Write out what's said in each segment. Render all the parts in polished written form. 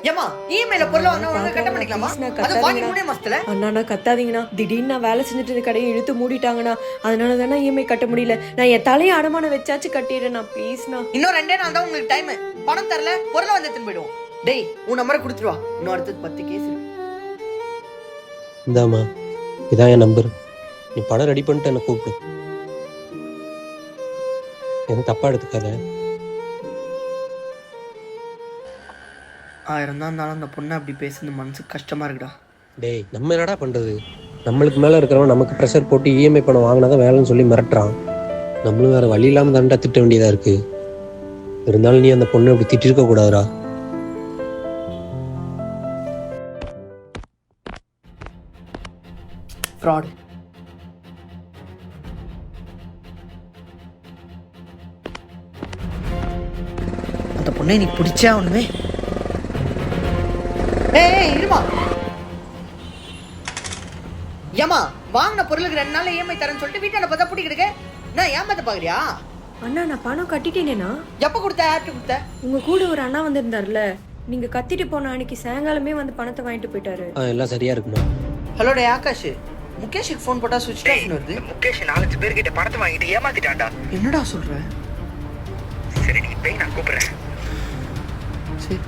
ஏமா இமெயில பொருள வாங்க உனக்கு கட்ட பண்ணிக்கலாமா? அது வாங்கி 3 மாசத்துல. அண்ணா கத்தாதீங்கண்ணா. திடீர்னு நான் வேலை செஞ்சுட்டு இருந்த கடையை இழுத்து மூடிட்டாங்கண்ணா. அதனால தானே இஎம்ஐ கட்ட முடியல. நான் என் தலையை அடமான வச்சாச்சு கட்டிடுறேண்ணா ப்ளீஸ்ண்ணா. இன்னும் 2 நாள் தான் உங்களுக்கு டைம். பணம் தரல பொருள வந்து எடுத்து போய்டுவோம். டேய் உன் நம்பரை கொடுத்துட்டு வா. இன்னும் அடுத்து 10 கேஸ் இருக்கு. இந்தாம்மா இதான் என் நம்பர். நீ பணம் ரெடி பண்ணிட்டு என்ன கூப்பிடு. எதுவும் தப்பா எடுத்துக்காத. 1000 தான் இருந்தாலும் அந்த பொண்ணு அப்படி பேசுறது மனசுக்கு கஷ்டமா இருக்குடா. டேய் நம்ம என்னடா பண்றது? நம்மளுக்கு மேல இருக்கிறவன் நமக்கு ப்ரெஷர் போட்டு இஎம்ஐ பணம் வாங்கினாதான் வேலைன்னு சொல்லி மிரட்டுறான். நம்மளும் வேற வழி இல்லாம தான்டா திட்ட வேண்டியதா இருக்கு. இருந்தாலும் நீ அந்த பொண்ணு அப்படி திட்டிருக்க கூடாதுடா. ஃப்ராட். அந்த பொண்ணை நீ பிடிச்சா ஒண்ணுமே. ஏய் இருமா. ஏமா வாங்கின பொருளுக்கு 2 நாள்ல இஎம்ஐ தரேன்னு சொல்லிட்டு வீட்டாண்ட பார்த்தா பூட்டி கிடக்கு. நான் ஏமாத்த பாக்குறியா? அண்ணா நான் பணம் கட்டிட்டேனேண்ணா. எப்ப கொடுத்த? யார்கிட்ட கொடுத்த? உங்க கூட ஒரு அண்ணா வந்திருந்தாருல, நீங்க கத்திட்டு போன அன்னைக்கு சாயங்காலமே வந்து பணத்தை வாங்கிட்டு போயிட்டாரு. எல்லாம் சரியா இருக்குமா? ஹலோ டே ஆகாஷ், முகேஷுக்கு ஃபோன் போட்டா சுவிட்ச் ஆஃப் வருது. முகேஷ் 4-5 பேர்கிட்ட பணத்தை வாங்கிட்டு ஏமாத்திட்டான்டா. என்னடா சொல்ற? சரி நீ போய் நான் கூப்பிடுறேன். சரி.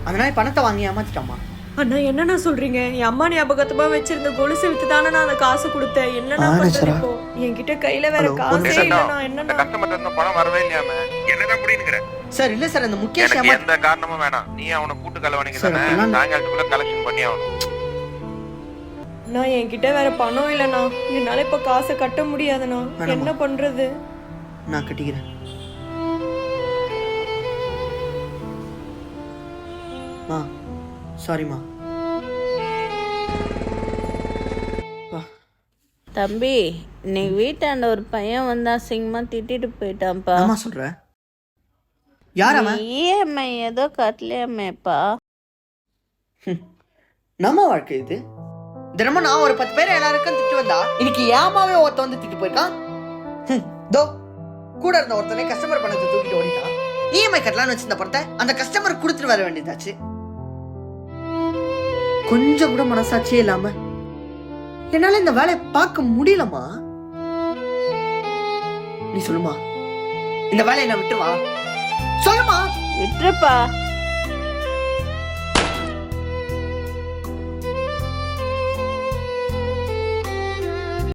அந்த நாய் பணத்தை வாங்கி ஏமாத்திட்டாமா? அண்ணா என்னண்ணா சொல்றீங்க? என் அம்மா ஞாபகத்தமா வச்சிருந்த கொலுசு வித்து தானே நான் அந்த காசு கொடுத்தேன். என்னண்ணா பண்றது இப்போ? என்கிட்ட கையில வேற காசே இல்லண்ணா. என்னண்ணா கஸ்டமர் இருந்து பணம் வரவே இல்லையாமே. என்னதான் முடியுங்கிற? சார் இல்ல சார், அந்த முகேஷ் எனக்கு எந்த காரணமும் வேணாம். நீ அவனை கூட்டு கலவணிக்கு தானே சாயங்காலத்துக்குள்ள கலெக்ஷன் பண்ணி ஆகணும். நான் என்கிட்ட வேற பணம் இல்லண்ணா. என்னால இப்ப காசை கட்ட முடியாதுண்ணா. என்ன பண்றது? நான் கட்டிக்கிறேன். மா சாரிம்மா. தம்பி நீ வீட்டாண்ட ஒரு பையன் வந்தா சிங்கமா திட்டிட்டு போயிட்டான்ப்பா. ஆமா சொல்ற. யார் அவன்? இஎம்ஐ ஏதோ கட்டலையாமேப்பா. நம்ம வாழ்க்கை இது. தினமும் நான் ஒரு 10 பேர் எல்லாருக்கும் திட்டு வந்தா இன்னைக்கு ஏமாவே ஒருத்த வந்து திட்டு போயிருக்கான். தோ கூட இருந்த ஒருத்தனை கஸ்டமர் பணத்தை தூக்கிட்டு ஓடிட்டான். இஎம்ஐ கட்டலான்னு வச்சிருந்த பணத்தை அந்த கஸ்டமர் கொடுத்துட்டு வர வேண்டியதாச்சு. கொஞ்சம் கூட மனசாட்சியே இல்லாம என்னால இந்த வேலையை பார்க்க முடியலமா. நீ சொல்லுமா, இந்த வேலையை நான் விட்டுவா? சொல்லுமா. விட்டுருப்பா.